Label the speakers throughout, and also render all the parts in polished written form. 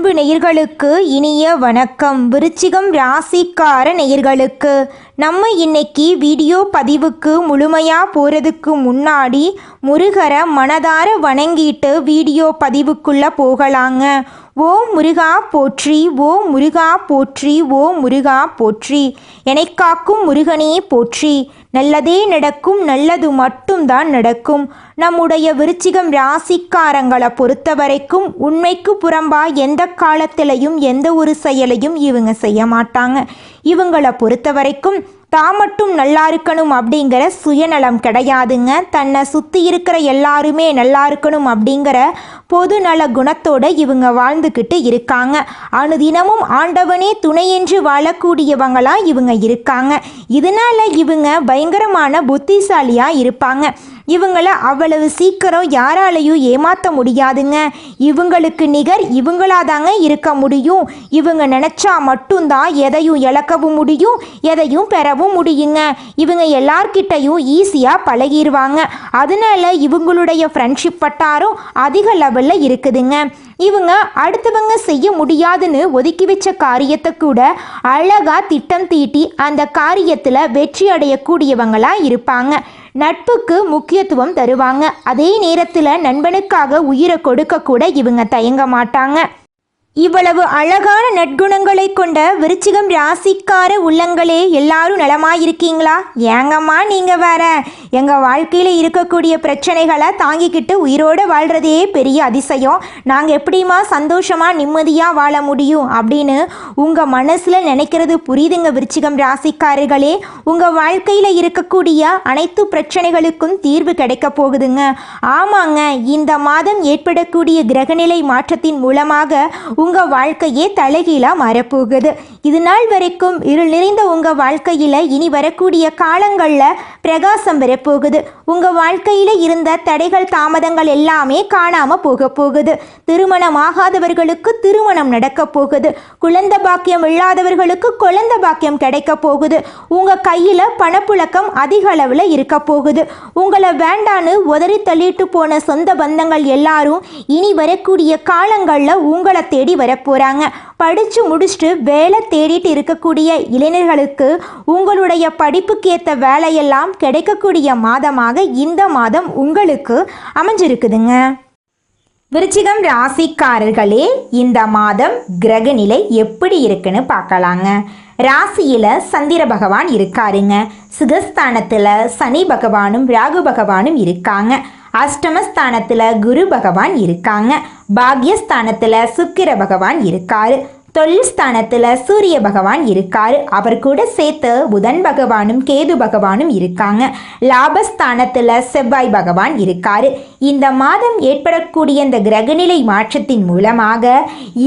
Speaker 1: அன்பு நேயர்களுக்கு இனிய வணக்கம். விருச்சிகம் ராசிக்கார நேயர்களுக்கு நம்ம இன்னைக்கு வீடியோ பதிவுக்கு முழுமையாக போகிறதுக்கு முன்னாடி முருகரை மனதார வணங்கிட்டு வீடியோ பதிவுக்குள்ளே போகலாங்க. ஓம் முருகா போற்றி, ஓம் முருகா போற்றி, ஓம் முருகா போற்றி. என்னை காக்கும் முருகனே போற்றி. நல்லதே நடக்கும், நல்லது மட்டும்தான் நடக்கும். நம்முடைய விருச்சிகம் ராசிக்காரங்களை பொறுத்த வரைக்கும் உண்மைக்கு புறம்பா எந்த காலத்திலையும் எந்த ஒரு செயலையும் இவங்க செய்ய மாட்டாங்க. இவங்களை பொறுத்த வரைக்கும் தான் மட்டும் நல்லா இருக்கணும் அப்படிங்கிற சுயநலம் கிடையாதுங்க. தன்னை சுற்றி இருக்கிற எல்லாருமே நல்லா இருக்கணும் அப்படிங்கிற பொது நல குணத்தோடு இவங்க வாழ்ந்துக்கிட்டு இருக்காங்க. அனுதினமும் ஆண்டவனே துணையென்று வாழக்கூடியவங்களாக இவங்க இருக்காங்க. இதனால் இவங்க பயங்கரமான புத்திசாலியாக இருப்பாங்க. இவங்களை அவ்வளவு சீக்கிரம் யாராலையும் ஏமாற்ற முடியாதுங்க. இவங்களுக்கு நிகர் இவங்களாதாங்க இருக்க முடியும். இவங்க நினச்சா மட்டும்தான் எதையும் இழக்கவும் முடியும், எதையும் பெறவும் முடியுங்க. இவங்க எல்லார்கிட்டையும் ஈஸியாக பழகிடுவாங்க. அதனால இவங்களுடைய ஃப்ரெண்ட்ஷிப் வட்டாரம் அதிக லெவலில் இருக்குதுங்க. இவங்க அடுத்தவங்க செய்ய முடியாதுன்னு ஒதுக்கி வச்ச காரியத்தை கூட அழகாக திட்டம் தீட்டி அந்த காரியத்தில் வெற்றி அடையக்கூடியவங்களாக இருப்பாங்க. நட்புக்கு முக்கியத்துவம் தருவாங்க. அதே நேரத்தில் நண்பனுக்காக உயிரை கொடுக்க கூட இவங்க தயங்க மாட்டாங்க. இவ்வளவு அழகான நற்குணங்களை கொண்ட விருச்சிகம் ராசிக்கார உள்ளங்களே, எல்லாரும் நலமாயிருக்கீங்களா? ஏங்கம்மா நீங்கள் வேற, எங்கள் வாழ்க்கையில் இருக்கக்கூடிய பிரச்சனைகளை தாங்கிக்கிட்டு உயிரோடு வாழ்கிறதே பெரிய அதிசயம். நாங்கள் எப்படிமா சந்தோஷமாக நிம்மதியாக வாழ முடியும் அப்படின்னு உங்கள் மனசில் நினைக்கிறது புரியுதுங்க விருச்சிகம் ராசிக்காரர்களே. உங்கள் வாழ்க்கையில் இருக்கக்கூடிய அனைத்து பிரச்சனைகளுக்கும் தீர்வு கிடைக்க போகுதுங்க. ஆமாங்க, இந்த மாதம் ஏற்படக்கூடிய கிரகநிலை மாற்றத்தின் மூலமாக உங்கள் வாழ்க்கையே தலைகீழாக மாறப்போகுது. இது நாள் வரைக்கும் இருள் நிறைந்த உங்கள் வாழ்க்கையில் இனி வரக்கூடிய காலங்களில் பிரகாசம் வரப்போகுது. உங்கள் வாழ்க்கையில் இருந்த தடைகள் தாமதங்கள் எல்லாமே காணாமல் போக போகுது. திருமணம் ஆகாதவர்களுக்கு திருமணம் நடக்க போகுது. குழந்தை பாக்கியம் இல்லாதவர்களுக்கு குழந்தை பாக்கியம் கிடைக்க போகுது. உங்கள் கையில் பணப்புழக்கம் அதிக அளவில் இருக்க போகுது. உங்களை வேண்டான்னு உதறி தள்ளிட்டு போன சொந்த பந்தங்கள் எல்லாரும் இனி வரக்கூடிய காலங்களில் உங்களை தேடி வரப்போகிறாங்க. படித்து முடிச்சுட்டு வேலை தேடிட்டு இருக்கக்கூடிய இளைஞர்களுக்கு உங்களுடைய படிப்புக்கு ஏற்ற வேலையெல்லாம் கிடைக்கக்கூடிய மாதமாக இந்த மாதம் உங்களுக்கு அமைஞ்சிருக்குதுங்க. விருச்சிகம் ராசிக்காரர்களே, இந்த மாதம் கிரகநிலை எப்படி இருக்குன்னு பார்க்கலாங்க. ராசியில் சந்திர பகவான் இருக்காருங்க. சுகஸ்தானத்தில் சனி பகவானும் ராகு பகவானும் இருக்காங்க. அஷ்டமஸ்தானத்தில் குரு பகவான் இருக்காங்க. பாக்யஸ்தானத்தில் சுக்கிர பகவான் இருக்காரு. தொழில் ஸ்தானத்தில் சூரிய பகவான் இருக்காரு. அவர் கூட சேர்த்து புதன் பகவானும் கேது பகவானும் இருக்காங்க. லாபஸ்தானத்தில் செவ்வாய் பகவான் இருக்காரு. இந்த மாதம் ஏற்படக்கூடிய இந்த கிரகநிலை மாற்றத்தின் மூலமாக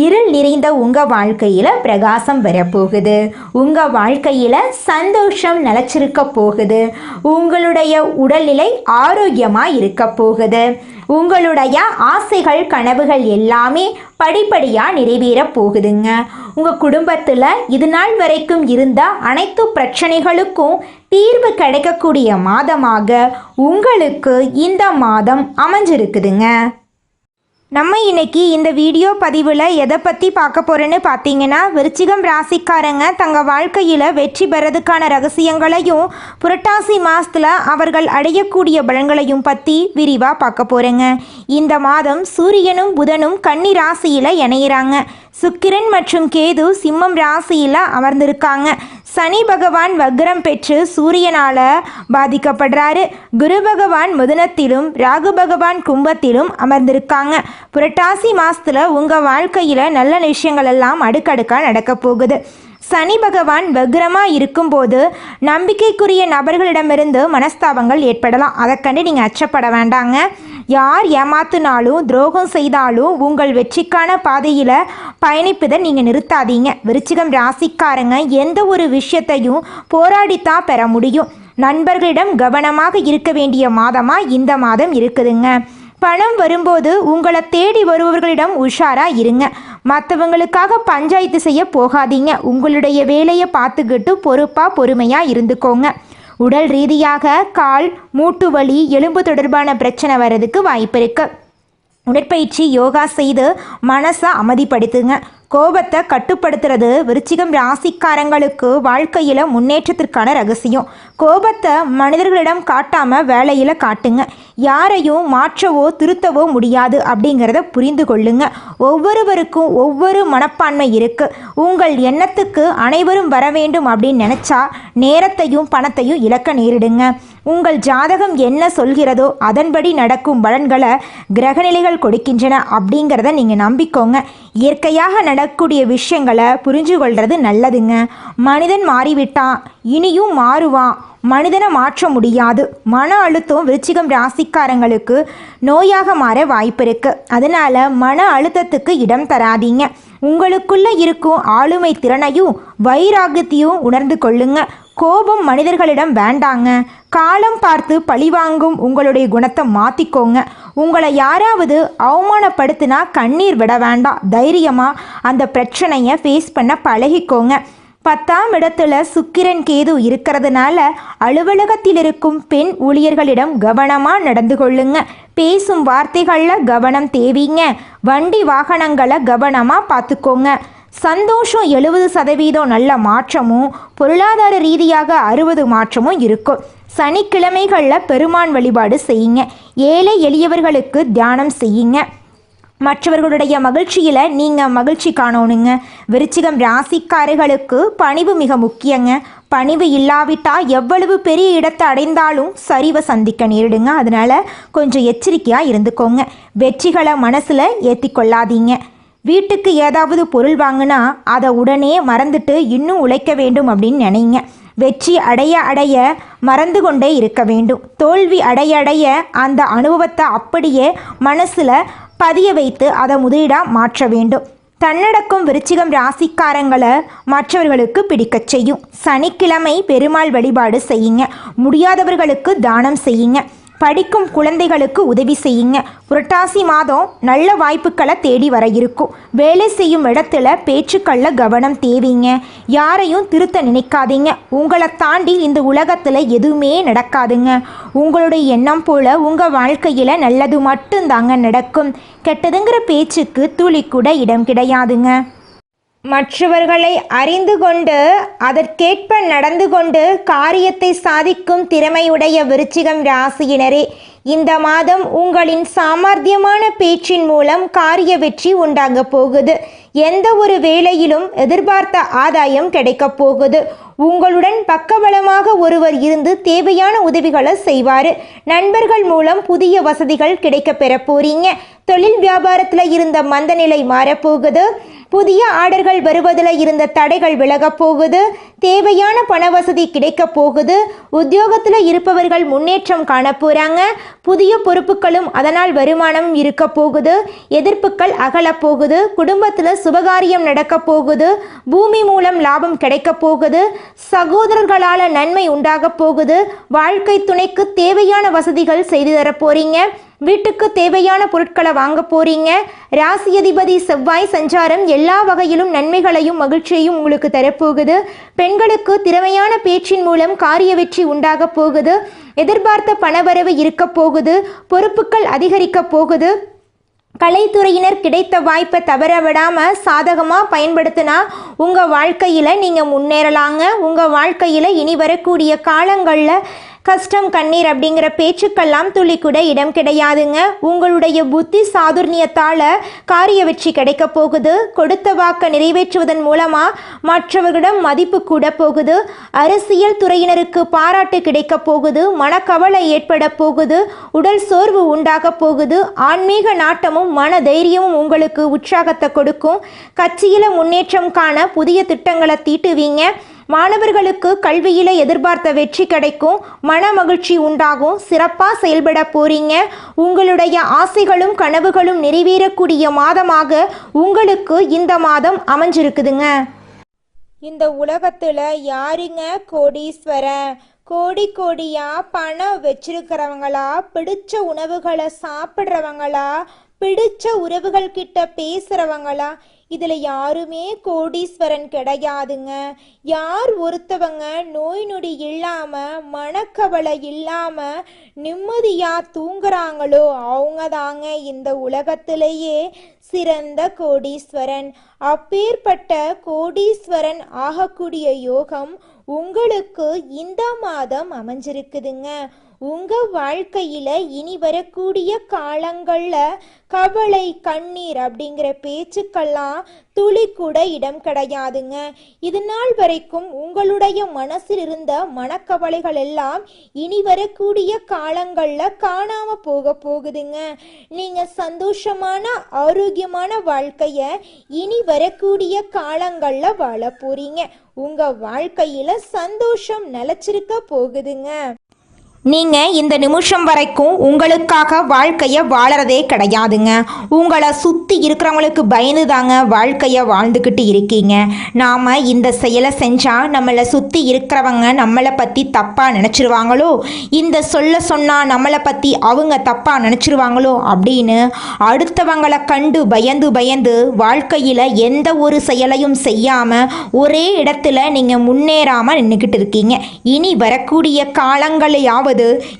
Speaker 1: இருள் நிறைந்த உங்கள் வாழ்க்கையில் பிரகாசம் வரப்போகுது. உங்கள் வாழ்க்கையில் சந்தோஷம் நிலச்சிருக்க போகுது. உங்களுடைய உடல்நிலை ஆரோக்கியமாக இருக்க போகுது. உங்களுடைய ஆசைகள் கனவுகள் எல்லாமே படிப்படியாக நிறைவேற போகுதுங்க. உங்கள் குடும்பத்தில் இது நாள் வரைக்கும் இருந்த அனைத்து பிரச்சனைகளுக்கும் தீர்வு கிடைக்கக்கூடிய மாதமாக உங்களுக்கு இந்த மாதம் அமைஞ்சிருக்குதுங்க. நம்ம இன்னைக்கு இந்த வீடியோ பதிவில் எதை பற்றி பார்க்க போகிறோன்னு பார்த்தீங்கன்னா, விருச்சிகம் ராசிக்காரங்க தங்கள் வாழ்க்கையில் வெற்றி பெறதுக்கான ரகசியங்களையும் புரட்டாசி மாதத்தில் அவர்கள் அடையக்கூடிய பலன்களையும் பற்றி விரிவாக பார்க்க போகிறேங்க. இந்த மாதம் சூரியனும் புதனும் கன்னி ராசியில் இணையிறாங்க. சுக்கிரன் மற்றும் கேது சிம்மம் ராசியில் அமர்ந்திருக்காங்க. சனி பகவான் வக்ரம் பெற்று சூரியனால் பாதிக்கப்படுறாரு. குரு பகவான் மிதுனத்திலும் ராகு பகவான் கும்பத்திலும் அமர்ந்திருக்காங்க. புரட்டாசி மாதத்தில் உங்கள் வாழ்க்கையில் நல்ல விஷயங்கள் எல்லாம் அடுக்கடுக்காக நடக்க போகுது. சனி பகவான் வக்ரமாக இருக்கும்போது நம்பிக்கைக்குரிய நபர்களிடமிருந்து மனஸ்தாபங்கள் ஏற்படலாம். அதை கண்டு நீங்கள் அச்சப்பட வேண்டாங்க. யார் ஏமாத்தினாலும் துரோகம் செய்தாலும் உங்கள் வெற்றிக்கான பாதையில் பயணிப்பதை நீங்கள் நிறுத்தாதீங்க. விருச்சிகம் ராசிக்காரங்க எந்த ஒரு விஷயத்தையும் போராடித்தான் பெற முடியும். நண்பர்களிடம் கவனமாக இருக்க வேண்டிய மாதமாக இந்த மாதம் இருக்குதுங்க. பணம் வரும்போது உங்களை தேடி வருபவர்களிடம் உஷாராக இருங்க. மற்றவங்களுக்காக பஞ்சாயத்து செய்ய போகாதீங்க. உங்களுடைய வேலையை பார்த்துக்கிட்டு பொறுப்பாக பொறுமையாக இருந்துக்கோங்க. உடல் ரீதியாக கால் மூட்டு வலி எலும்பு தொடர்பான பிரச்சனை வர்றதுக்கு வாய்ப்பு இருக்குது. உடற்பயிற்சி யோகா செய்து மனசை அமைதிப்படுத்துங்க. கோபத்தை கட்டுப்படுத்துறது விருச்சிகம் ராசிக்காரங்களுக்கு வாழ்க்கையில் முன்னேற்றத்திற்கான ரகசியம். கோபத்தை மனிதர்களிடம் காட்டாமல் வேலையில் காட்டுங்க. யாரையும் மாற்றவோ திருத்தவோ முடியாது அப்படிங்கிறத புரிந்து கொள்ளுங்க. ஒவ்வொருவருக்கும் ஒவ்வொரு மனப்பான்மை இருக்குது. உங்கள் எண்ணத்துக்கு அனைவரும் வர வேண்டும் அப்படின்னு நினச்சா நேரத்தையும் பணத்தையும் இழக்க நேரிடுங்க. உங்கள் ஜாதகம் என்ன சொல்கிறதோ அதன்படி நடக்கும் பலன்களை கிரகநிலைகள் கொடுக்கின்றன அப்படிங்கிறத நீங்கள் நம்பிக்கோங்க. இயற்கையாக நடக்கக்கூடிய விஷயங்களை புரிஞ்சு கொள்வது நல்லதுங்க. மனிதன் மாறிவிட்டான், இனியும் மாறுவான். மனிதனை மாற்ற முடியாது. மன அழுத்தம் விருச்சிகம் ராசிக்காரங்களுக்கு நோயாக மாற வாய்ப்பு இருக்குது. அதனால் மன அழுத்தத்துக்கு இடம் தராதீங்க. உங்களுக்குள்ளே இருக்கும் ஆளுமை திறனையும் வைராகியத்தையும் உணர்ந்து கொள்ளுங்க. கோபம் மனிதர்களிடம் வேண்டாங்க. காலம் பார்த்து பழிவாங்கும் உங்களுடைய குணத்தை மாற்றிக்கோங்க. உங்களை யாராவது அவமானப்படுத்தினா கண்ணீர் விட வேண்டாம். தைரியமாக அந்த பிரச்சனையை ஃபேஸ் பண்ண பழகிக்கோங்க. 10ஆம் இடத்துல சுக்கிரன் கேது இருக்கிறதுனால அலுவலகத்தில் இருக்கும் பெண் ஊழியர்களிடம் கவனமாக நடந்து கொள்ளுங்க. பேசும் வார்த்தைகளில் கவனம் தேவைங்க. வண்டி வாகனங்களை கவனமாக பார்த்துக்கோங்க. சந்தோஷம் 70% நல்ல மாற்றமும் பொருளாதார ரீதியாக 60 மாற்றமும் இருக்கும். சனிக்கிழமைகளில் பெருமான் வழிபாடு செய்யுங்க. ஏழை எளியவர்களுக்கு தியானம் செய்யுங்க. மற்றவர்களுடைய மகிழ்ச்சியில் நீங்கள் மகிழ்ச்சி காணணுங்க. விருச்சிகம் ராசிக்காரர்களுக்கு பணிவு மிக முக்கியங்க. பணிவு இல்லாவிட்டால் எவ்வளவு பெரிய இடத்தை அடைந்தாலும் சரிவை சந்திக்க நேரிடுங்க. அதனால் கொஞ்சம் எச்சரிக்கையாக இருந்துக்கோங்க. வெற்றிகளை மனசில் ஏற்றிக்கொள்ளாதீங்க. வீட்டுக்கு ஏதாவது பொருள் வாங்கினா அதை உடனே மறந்துட்டு இன்னும் உழைக்க வேண்டும் அப்படின்னு நினைங்க. வெற்றி அடைய அடைய மறந்து கொண்டே இருக்க வேண்டும். தோல்வி அடைய அடைய அந்த அனுபவத்தை அப்படியே மனசில் பதிய வைத்து அதை முதலீடாக மாற்ற வேண்டும். தன்னடக்கம் விருச்சிகம் ராசிக்காரங்களை மற்றவர்களுக்கு பிடிக்கச் செய்யும். சனிக்கிழமை பெருமாள் வழிபாடு செய்யுங்க. முடியாதவர்களுக்கு தானம் செய்யுங்க. படிக்கும் குழந்தைகளுக்கு உதவி செய்யுங்க. புரட்டாசி மாதம் நல்ல வாய்ப்புகளை தேடி வர இருக்கும். வேலை செய்யும் இடத்துல பேச்சுக்களில் கவனம் தேவைங்க. யாரையும் திருத்த நினைக்காதீங்க. உங்களை தாண்டி இந்த உலகத்தில் எதுவுமே நடக்காதுங்க. உங்களுடைய எண்ணம் போல் உங்கள் வாழ்க்கையில் நல்லது மட்டும்தாங்க நடக்கும். கெட்டதுங்கிற பேச்சுக்கு துளி கூட இடம் கிடையாதுங்க. மற்றவர்களை அறிந்து கொண்டு அதற்கேற்ப நடந்து கொண்டு காரியத்தை சாதிக்கும் திறமையுடைய விருச்சிகம் ராசியினரே, இந்த மாதம் உங்களின் சாமர்த்தியமான பேச்சின் மூலம் காரிய வெற்றி உண்டாக போகுது. எந்த ஒரு வேலையிலும் எதிர்பார்த்த ஆதாயம் கிடைக்கப் போகுது. உங்களுடன் பக்கபலமாக ஒருவர் இருந்து தேவையான உதவிகளை செய்வார். நண்பர்கள் மூலம் புதிய வசதிகள் கிடைக்க பெற போறீங்க. தொழில் வியாபாரத்தில் இருந்த மந்தநிலை மாறப்போகுது. புதிய ஆர்டர்கள் வருவதில் இருந்த தடைகள் விலகப் போகுது. தேவையான பண வசதி கிடைக்க போகுது. உத்தியோகத்தில் இருப்பவர்கள் முன்னேற்றம் காண போகிறாங்க. புதிய பொறுப்புகளும் அதனால் வருமானம் இருக்க போகுது. எதிர்ப்புகள் அகலப் போகுது. குடும்பத்தில் சுபகாரியம் நடக்க போகுது. பூமி மூலம் லாபம் கிடைக்க போகுது. சகோதரர்களால் நன்மை உண்டாக போகுது. வாழ்க்கை துணைக்கு தேவையான வசதிகள் செய்து தர போறீங்க. வீட்டுக்கு தேவையான பொருட்களை வாங்க போறீங்க. ராசி அதிபதி செவ்வாய் சஞ்சாரம் எல்லா வகையிலும் நன்மைகளையும் மகிழ்ச்சியையும் உங்களுக்கு தரப்போகுது. பெண்களுக்கு திறமையான பேச்சின் மூலம் காரிய வெற்றி உண்டாக போகுது. எதிர்பார்த்த பணவரவு இருக்க போகுது. பொறுப்புகள் அதிகரிக்க போகுது. கலைத்துறையினர் கிடைத்த வாய்ப்பை தவற விடாமல் சாதகமாக பயன்படுத்தினா உங்கள் வாழ்க்கையில் நீங்கள் முன்னேறலாங்க. உங்கள் வாழ்க்கையில் இனி வரக்கூடிய காலங்களில் கஷ்டம் கண்ணீர் அப்படிங்கிற பேச்சுக்கெல்லாம் துளி கூட இடம் கிடையாதுங்க. உங்களுடைய புத்தி சாதுர்ணியத்தால் காரிய வெற்றி கிடைக்க போகுது. கொடுத்த வாக்கை நிறைவேற்றுவதன் மூலமாக மற்றவர்களிடம் மதிப்பு கூட போகுது. அரசியல் துறையினருக்கு பாராட்டு கிடைக்க போகுது. மனக்கவலை ஏற்பட போகுது. உடல் சோர்வு உண்டாக போகுது. ஆன்மீக நாட்டமும் மன தைரியமும் உங்களுக்கு உற்சாகத்தை கொடுக்கும். கட்சியில் முன்னேற்றம் காண புதிய திட்டங்களை தீட்டுவீங்க. மாணவர்களுக்கு கல்வியில் எதிர்பார்த்த வெற்றி கிடைக்கும். மன மகிழ்ச்சி உண்டாகும். சிறப்பாக செயல்பட போறீங்க. உங்களுடைய ஆசைகளும் கனவுகளும் நிறைவேறக்கூடிய மாதமாக உங்களுக்கு இந்த மாதம் அமைஞ்சிருக்குதுங்க. இந்த உலகத்தில் யாருங்க கோடீஸ்வரன்? கோடி கோடியாக பணம் வச்சிருக்கிறவங்களா, பிடிச்ச உணவுகளை சாப்பிட்றவங்களா, பிடிச்ச உறவுகள் கிட்ட பேசுகிறவங்களா, இதில் யாருமே கோடீஸ்வரன் கிடையாதுங்க. யார் ஒருத்தவங்க நோய் நொடி இல்லாமல் மனக்கவலை இல்லாமல் நிம்மதியாக தூங்குறாங்களோ அவங்க தாங்க இந்த உலகத்திலேயே சிறந்த கோடீஸ்வரன். அப்பேற்பட்ட கோடீஸ்வரன் ஆகக்கூடிய யோகம் உங்களுக்கு இந்த மாதம் அமைஞ்சிருக்குதுங்க. உங்க வாழ்க்கையில இனி வரக்கூடிய காலங்கள்ல கவலை கண்ணீர் அப்படிங்கிற பேச்சுக்கெல்லாம் துளி கூட இடம் கிடையாதுங்க. இது நாள் வரைக்கும் உங்களுடைய மனசில் இருந்த மனக்கவலைகள் எல்லாம் இனி வரக்கூடிய காலங்கள்ல காணாம போகுதுங்க. நீங்க சந்தோஷமான ஆரோக்கியமான வாழ்க்கைய இனி வரக்கூடிய காலங்கள்ல வாழ போறீங்க. உங்க வாழ்க்கையில சந்தோஷம் நிலைச்சிருக்க போகுதுங்க. நீங்கள் இந்த நிமிஷம் வரைக்கும் உங்களுக்காக வாழ்க்கையை வாழறதே கிடையாதுங்க. உங்களை சுற்றி இருக்கிறவங்களுக்கு பயந்து தாங்க வாழ்க்கையை வாழ்ந்துக்கிட்டு இருக்கீங்க. நாம் இந்த செயலை செஞ்சால் நம்மளை சுற்றி இருக்கிறவங்க நம்மளை பற்றி தப்பாக நினச்சிருவாங்களோ, இந்த சொன்னால் நம்மளை பற்றி அவங்க தப்பாக நினச்சிருவாங்களோ அப்படின்னு அடுத்தவங்களை கண்டு பயந்து வாழ்க்கையில் எந்த ஒரு செயலையும் செய்யாமல் ஒரே இடத்துல நீங்கள் முன்னேறாமல் நின்றுக்கிட்டு இருக்கீங்க. இனி வரக்கூடிய காலங்களையாவது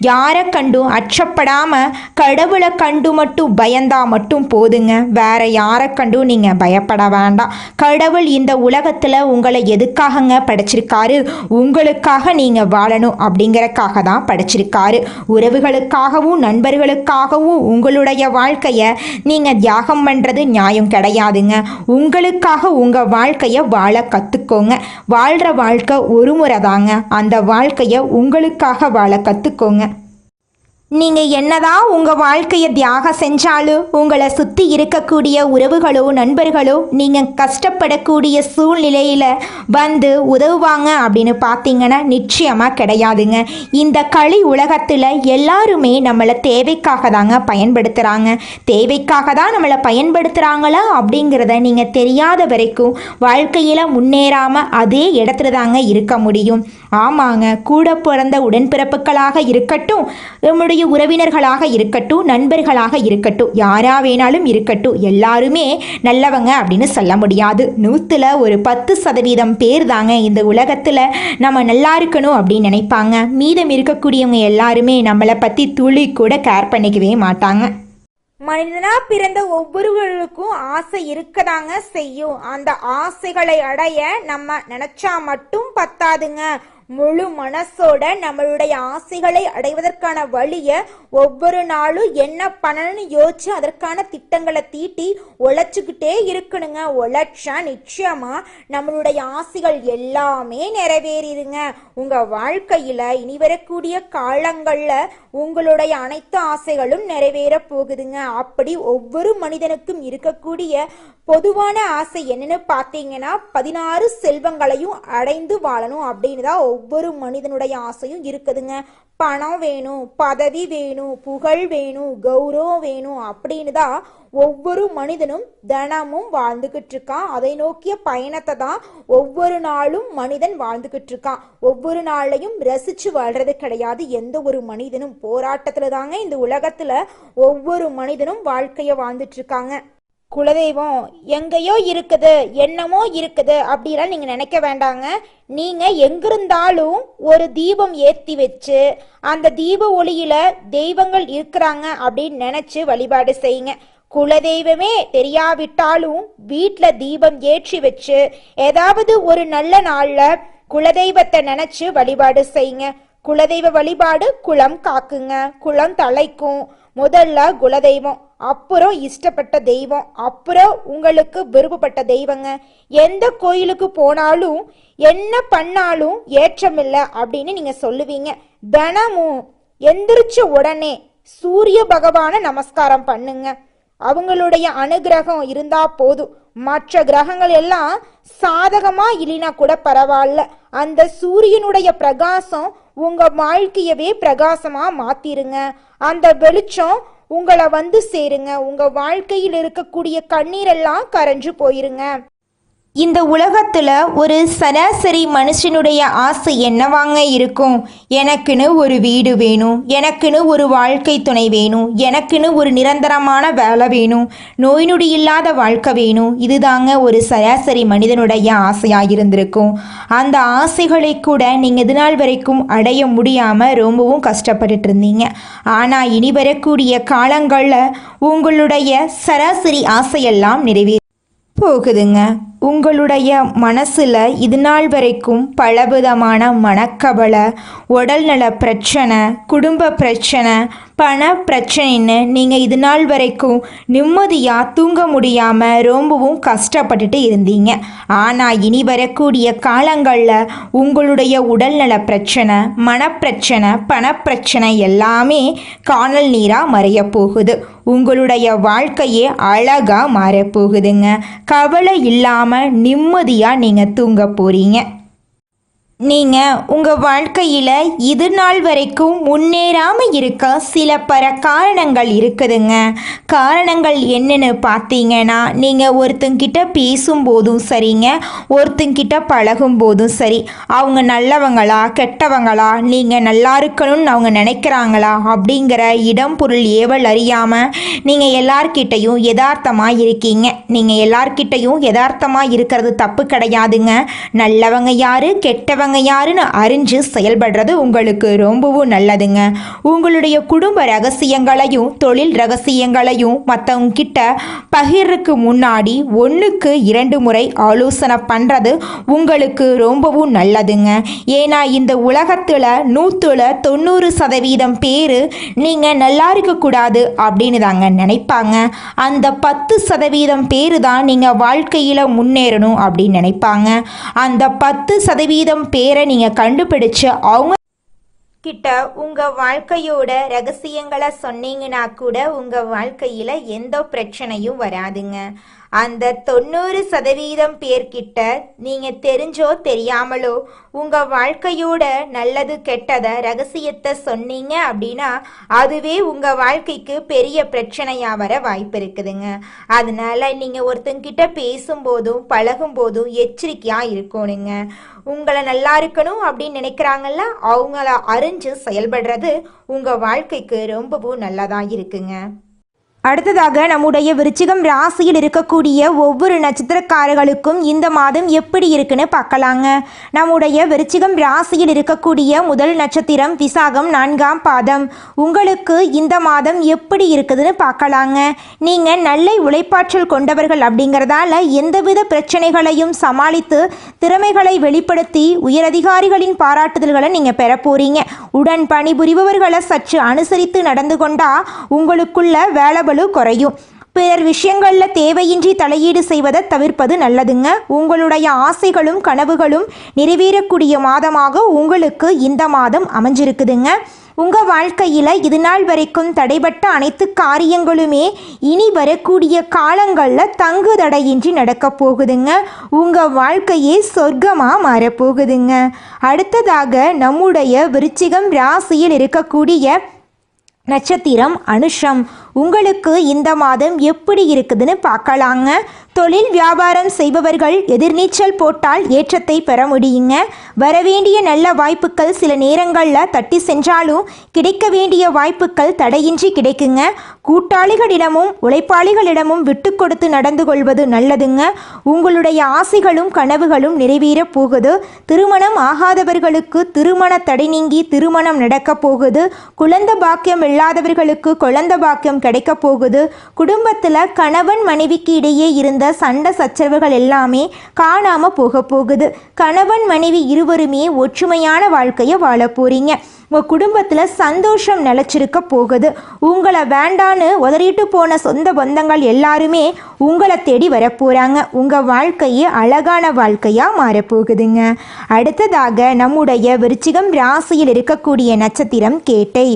Speaker 1: யாரை கண்டும் அச்சப்படாம கடவுளை கண்டு மட்டும் பயந்தா மட்டும் போதுங்க. வேற யாரை கண்டும் நீங்க பயப்பட வேண்டாம். கடவுள் இந்த உலகத்துல உங்களை எதுக்காகங்க படைச்சிருக்காரு? உங்களுக்காக நீங்க வாழணும் அப்படிங்கறக்காக தான் படைச்சிருக்காரு. உறவுகளுக்காகவும் நண்பர்களுக்காகவும் உங்களுடைய வாழ்க்கைய நீங்க தியாகம் பண்றது நியாயம் கிடையாதுங்க. உங்களுக்காக உங்க வாழ்க்கைய வாழ கத்துக்கோங்க. வாழ்ற வாழ்க்கை ஒரு முறை தாங்க. அந்த வாழ்க்கைய உங்களுக்காக வாழ கத்துக்கோங்க. நீங்கள் என்னதான் உங்கள் வாழ்க்கையை தியாகம் செஞ்சாலும் உங்களை சுற்றி இருக்கக்கூடிய உறவுகளோ நண்பர்களோ நீங்கள் கஷ்டப்படக்கூடிய சூழ்நிலையில் வந்து உதவுவாங்க அப்படின்னு பார்த்தீங்கன்னா நிச்சயமாக கிடையாதுங்க. இந்த களி உலகத்தில் எல்லாருமே நம்மளை தேவைக்காக தாங்க பயன்படுத்துகிறாங்க. தேவைக்காக தான் நம்மளை பயன்படுத்துகிறாங்களா அப்படிங்கிறத நீங்கள் தெரியாத வரைக்கும் வாழ்க்கையில் முன்னேறாமல் அதே இடத்துல தாங்க இருக்க முடியும். ஆமாங்க, கூட பிறந்த உடன்பிறப்புகளாக இருக்கட்டும், நம்முடைய உறவினர்களாக இருக்கட்டும், நண்பர்களாக இருக்கட்டும், யாரா வேணாலும் இருக்கட்டும், எல்லாருமே நல்லவங்க அப்படின்னு சொல்ல முடியாது. 100ல் ஒரு 10% பேர் தாங்க இந்த உலகத்தில் நம்ம நல்லா இருக்கணும் அப்படின்னு நினைப்பாங்க. மீதம் இருக்கக்கூடியவங்க எல்லாருமே நம்மளை பற்றி துளி கூட கேர் பண்ணிக்கவே மாட்டாங்க. மனிதனா பிறந்த ஒவ்வொருவருக்கும் ஆசை இருக்கதாங்க செய்யும். அந்த ஆசைகளை அடைய நம்ம நினைச்சா மட்டும் பத்தாதுங்க. முழு மனசோட நம்மளுடைய ஆசைகளை அடைவதற்கான வழியை ஒவ்வொரு நாளும் என்ன பண்ணணும்னு யோசிச்சு அதற்கான திட்டங்களை தீட்டி உழைச்சிக்கிட்டே இருக்கணுங்க. உழைச்சா நிச்சயமா நம்மளுடைய ஆசைகள் எல்லாமே நிறைவேறிடுங்க. உங்க வாழ்க்கையில இனி வரக்கூடிய காலங்கள்ல உங்களுடைய அனைத்து ஆசைகளும் நிறைவேற போகுதுங்க. அப்படி ஒவ்வொரு மனிதனுக்கும் இருக்கக்கூடிய பொதுவான ஆசை என்னன்னு பார்த்தீங்கன்னா 16 செல்வங்களையும் அடைந்து வாழணும் அப்படின்னு தான் ஒவ்வொரு மனிதனுடைய ஆசையும் இருக்குதுங்க. பணம் வேணும், பதவி வேணும், புகழ் வேணும், கௌரவம் வேணும் அப்படின்னு தான் ஒவ்வொரு மனிதனும் தினமும் வாழ்ந்துகிட்டு இருக்கான். அதை நோக்கிய பயணத்தை தான் ஒவ்வொரு நாளும் மனிதன் வாழ்ந்துகிட்டு இருக்கான். ஒவ்வொரு நாளையும் ரசிச்சு வாழ்றது கிடையாது எந்த ஒரு மனிதனும். போராட்டத்துல தாங்க இந்த உலகத்துல ஒவ்வொரு மனிதனும் வாழ்க்கைய வாழ்ந்துட்டு இருக்காங்க. குலதெய்வம் எங்கேயோ இருக்குது, என்னமோ இருக்குது அப்படிலாம் நீங்க நினைக்க வேண்டாங்க. நீங்க எங்கிருந்தாலும் ஒரு தீபம் ஏற்றி வச்சு அந்த தீப ஒளியில தெய்வங்கள் இருக்கிறாங்க அப்படின்னு நினைச்சு வழிபாடு செய்யுங்க. குலதெய்வமே தெரியாவிட்டாலும் வீட்டில் தீபம் ஏற்றி வச்சு ஏதாவது ஒரு நல்ல நாள்ல குலதெய்வத்தை நினைச்சு வழிபாடு செய்யுங்க. குலதெய்வ வழிபாடு குலம் காக்குங்க, குலம் தலைக்கும். முதல்ல குலதெய்வம், அப்புறம் இஷ்டப்பட்ட தெய்வம், அப்புறம் உங்களுக்கு விருப்பப்பட்ட தெய்வங்க. எந்த கோயிலுக்கு போனாலும் என்ன பண்ணாலும் ஏற்றமில்லை அப்படின்னு நீங்க சொல்லுவீங்க. தினமும் எந்திரிச்ச உடனே சூரிய பகவான நமஸ்காரம் பண்ணுங்க. அவங்களுடைய அனுகிரகம் இருந்தா போதும். மற்ற கிரகங்கள் எல்லாம் சாதகமா இல்லைனா கூட பரவாயில்ல, அந்த சூரியனுடைய பிரகாசம் உங்க வாழ்க்கையவே பிரகாசமா மாத்திருங்க. அந்த வெளிச்சம் உங்களை வந்து சேருங்க. உங்க வாழ்க்கையில் இருக்கக்கூடிய கண்ணீரெல்லாம் கரைஞ்சு போயிருங்க. இந்த உலகத்தில் ஒரு சராசரி மனுஷனுடைய ஆசை என்னவாங்க இருக்கும்? எனக்குன்னு ஒரு வீடு வேணும், எனக்குன்னு ஒரு வாழ்க்கை துணை வேணும், எனக்குன்னு ஒரு நிரந்தரமான வேலை வேணும், நோய் நொடி இல்லாத வாழ்க்கை வேணும். இதுதாங்க ஒரு சராசரி மனிதனுடைய ஆசையாக இருந்திருக்கும். அந்த ஆசைகளை கூட நீங்கள் இது நாள் வரைக்கும் அடைய முடியாமல் ரொம்பவும் கஷ்டப்பட்டுட்டு இருந்தீங்க. ஆனால் இனி வரக்கூடிய காலங்களில் உங்களுடைய சராசரி ஆசையெல்லாம் போகுதுங்க. உங்களுடைய மனசில் இது நாள் வரைக்கும் பலவிதமான மனக்கவலை, உடல்நல பிரச்சனை, குடும்ப பிரச்சனை, பண பிரச்சனைன்னு நீங்கள் இது நாள் வரைக்கும் நிம்மதியாக தூங்க முடியாமல் ரொம்பவும் கஷ்டப்பட்டுட்டு இருந்தீங்க. ஆனால் இனி வரக்கூடிய காலங்களில் உங்களுடைய உடல்நல பிரச்சனை, மனப்பிரச்சனை, பணப்பிரச்சனை எல்லாமே காணல் நீராக மறைய போகுது. உங்களுடைய வாழ்க்கையே அழகாக மாறப்போகுதுங்க. கவலை இல்லாமல் நிம்மதியாக நீங்கள் தூங்க போகிறீங்க. நீங்கள் உங்கள் வாழ்க்கையில் இது நாள் வரைக்கும் முன்னேறாமல் இருக்க சில காரணங்கள் இருக்குதுங்க. காரணங்கள் என்னென்னு பார்த்தீங்கன்னா, நீங்கள் ஒருத்தங்கிட்ட பேசும்போதும் சரிங்க, ஒருத்தங்கிட்ட பழகும் போதும் சரி, அவங்க நல்லவங்களா கெட்டவங்களா, நீங்கள் நல்லா இருக்கணும்னு அவங்க நினைக்கிறாங்களா அப்படிங்கிற இடம் பொருள் ஏவல் அறியாமல் நீங்கள் எல்லார்கிட்டையும் யதார்த்தமாக இருக்கீங்க. நீங்கள் எல்லார்கிட்டையும் யதார்த்தமாக இருக்கிறது தப்பு கிடையாதுங்க. நல்லவங்க யார் கெட்டவங்க யாருன்னு அறிஞ்சு செயல்படுறது உங்களுக்கு ரொம்பவும் நல்லதுங்க. உங்களுடைய குடும்ப ரகசியங்களையும் தொழில் ரகசியங்களையும் மற்றவங்க கிட்ட பகிர்றதுக்கு முன்னாடி 1க்கு 2 முறை ஆலோசனை பண்ணுறது உங்களுக்கு ரொம்பவும் நல்லதுங்க. ஏன்னா இந்த உலகத்தில் 90% பேர் நீங்கள் நல்லா இருக்கக்கூடாது அப்படின்னு தாங்க நினைப்பாங்க. அந்த 10% பேர் தான் நீங்கள் வாழ்க்கையில் முன்னேறணும் அப்படின்னு நினைப்பாங்க. அந்த 10% பேரை நீங்கள் கண்டுபிடிச்சு அவங்க கிட்ட உங்கள் வாழ்க்கையோட ரகசியங்களை சொன்னீங்கன்னா கூட உங்கள் வாழ்க்கையில் எந்த பிரச்சனையும் வராதுங்க. அந்த 90% பேர்கிட்ட நீங்கள் தெரிஞ்சோ தெரியாமலோ உங்கள் வாழ்க்கையோட நல்லது கெட்டதை ரகசியத்தை சொன்னீங்க அப்படின்னா அதுவே உங்கள் வாழ்க்கைக்கு பெரிய பிரச்சனையாக வர வாய்ப்பு இருக்குதுங்க. அதனால நீங்கள் ஒருத்தங்கிட்ட பேசும்போதும் பழகும்போதும் எச்சரிக்கையாக இருக்கணுங்க. உங்களை நல்லா இருக்கணும் அப்படின்னு நினைக்கிறாங்கல்ல, அவங்கள அறிஞ்சு செயல்படுறது உங்கள் வாழ்க்கைக்கு ரொம்பவும் நல்லதாக இருக்குங்க. அடுத்ததாக நம்முடைய விருச்சிகம் ராசியில் இருக்கக்கூடிய ஒவ்வொரு நட்சத்திரக்காரர்களுக்கும் இந்த மாதம் எப்படி இருக்குன்னு பார்க்கலாங்க. நம்முடைய விருச்சிகம் ராசியில் இருக்கக்கூடிய முதல் நட்சத்திரம் விசாகம் 4ஆம் பாதம். உங்களுக்கு இந்த மாதம் எப்படி இருக்குதுன்னு பார்க்கலாங்க. நீங்கள் நல்ல உழைப்பாற்றல் கொண்டவர்கள் அப்படிங்கிறதால எந்தவித பிரச்சனைகளையும் சமாளித்து திறமைகளை வெளிப்படுத்தி உயரதிகாரிகளின் பாராட்டுதல்களை நீங்கள் பெற போறீங்க. உடன் பணிபுரிபவர்களை சற்று அனுசரித்து நடந்து கொண்டா உங்களுக்குள்ள வேலை குறையும். பிறர் விஷயங்களில் தேவையின்றி தலையீடு செய்வதை தவிர்ப்பது நல்லதுங்க. உங்களுடைய ஆசைகளும் கனவுகளும் நிறைவேறக்கூடிய மாதமாக உங்களுக்கு இந்த மாதம் அமைஞ்சிருக்குதுங்க. உங்கள் வாழ்க்கையில் இது நாள் வரைக்கும் தடைபட்ட அனைத்து காரியங்களுமே இனி வரக்கூடிய காலங்களில் தங்கு தடையின்றி நடக்க போகுதுங்க. உங்கள் வாழ்க்கையே சொர்க்கமாக மாறப்போகுதுங்க. அடுத்ததாக நம்முடைய விருச்சிகம் ராசியில் இருக்கக்கூடிய நட்சத்திரம் அனுஷம். உங்களுக்கு இந்த மாதம் எப்படி இருக்குதுன்னு பார்க்கலாங்க. தொழில் வியாபாரம் செய்பவர்கள் எதிர்நீச்சல் போட்டால் ஏற்றத்தை பெற முடியுங்க. வரவேண்டிய நல்ல வாய்ப்புகள் சில நேரங்களில் தட்டி சென்றாலும் கிடைக்க வேண்டிய வாய்ப்புகள் தடையின்றி கிடைக்குங்க. கூட்டாளிகளிடமும் உழைப்பாளிகளிடமும் விட்டு கொடுத்து நடந்து கொள்வது நல்லதுங்க. உங்களுடைய ஆசைகளும் கனவுகளும் நிறைவேற போகுது. திருமணம் ஆகாதவர்களுக்கு திருமண தடை நீங்கி திருமணம் நடக்க போகுது. குழந்தை பாக்கியம் இல்லாதவர்களுக்கு குழந்தை பாக்கியம் கிடைக்க போகுது. குடும்பத்தில் கணவன் மனைவிக்கு இடையே இருந்த சண்டை சச்சரவுகள் எல்லாமே காணாம போக போகுது. கணவன் மனைவி இருவருமே ஒற்றுமையான வாழ்க்கையை வாழ போறீங்க. உங்கள் குடும்பத்தில் சந்தோஷம் நிலச்சிருக்க போகுது. உங்களை வேண்டான்னு உதறிட்டு போன சொந்த பந்தங்கள் எல்லாருமே உங்களை தேடி வரப்போகிறாங்க. உங்கள் வாழ்க்கையே அழகான வாழ்க்கையாக மாறப்போகுதுங்க. அடுத்ததாக நம்முடைய விருச்சிகம் ராசியில் இருக்கக்கூடிய நட்சத்திரம் கேட்டை.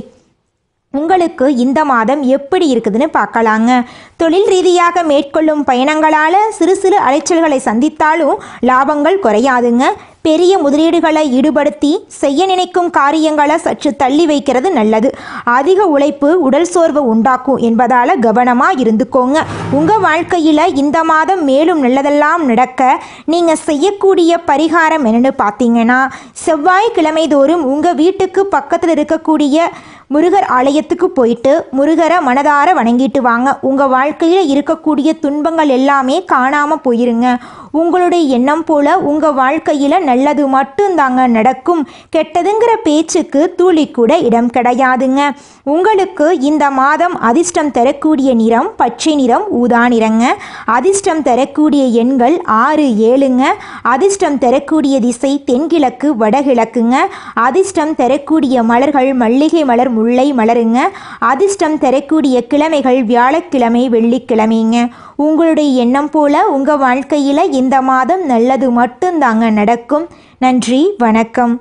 Speaker 1: உங்களுக்கு இந்த மாதம் எப்படி இருக்குதுன்னு பார்க்கலாங்க. தொழில் ரீதியாக மேற்கொள்ளும் பயணங்களால் சிறு சிறு அலைச்சல்களை சந்தித்தாலும் லாபங்கள் குறையாதுங்க. பெரிய முதலீடுகளை ஈடுபடுத்தி செய்ய நினைக்கும் காரியங்களை சற்று தள்ளி வைக்கிறது நல்லது. அதிக உழைப்பு உடல் சோர்வு உண்டாக்கும் என்பதால் கவனமாக இருந்துக்கோங்க. உங்கள் வாழ்க்கையில் இந்த மாதம் மேலும் நல்லதெல்லாம் நடக்க நீங்கள் செய்யக்கூடிய பரிகாரம் என்னென்னு பார்த்தீங்கன்னா, செவ்வாய்க்கிழமை தோறும் உங்கள் வீட்டுக்கு பக்கத்தில் இருக்கக்கூடிய முருகர் ஆலயத்துக்கு போயிட்டு முருகரை மனதார வணங்கிட்டு வாங்க. உங்கள் வாழ்க்கையில் இருக்கக்கூடிய துன்பங்கள் எல்லாமே காணாமல் போயிருங்க. உங்களுடைய எண்ணம் போல் உங்கள் வாழ்க்கையில் நல்லது மட்டும்தாங்க நடக்கும். கெட்டதுங்கிற பேச்சுக்கு துளி கூட இடம் கிடையாதுங்க. உங்களுக்கு இந்த மாதம் அதிர்ஷ்டம் தரக்கூடிய நிறம் பச்சை நிறம், ஊதா நிறங்க. அதிர்ஷ்டம் தரக்கூடிய எண்கள் 6, 7ங்க. அதிர்ஷ்டம் தரக்கூடிய திசை தென்கிழக்கு வடகிழக்குங்க. அதிர்ஷ்டம் தரக்கூடிய மலர்கள் மல்லிகை மலர், முல்லை மலருங்க. அதிர்ஷ்டம் தரக்கூடிய கிழமைகள் வியாழக்கிழமை, வெள்ளிக்கிழமைங்க. உங்களுடைய எண்ணம் போல உங்கள் வாழ்க்கையில் இந்த மாதம் நல்லது மட்டும்தாங்க நடக்கும். நன்றி, வணக்கம்.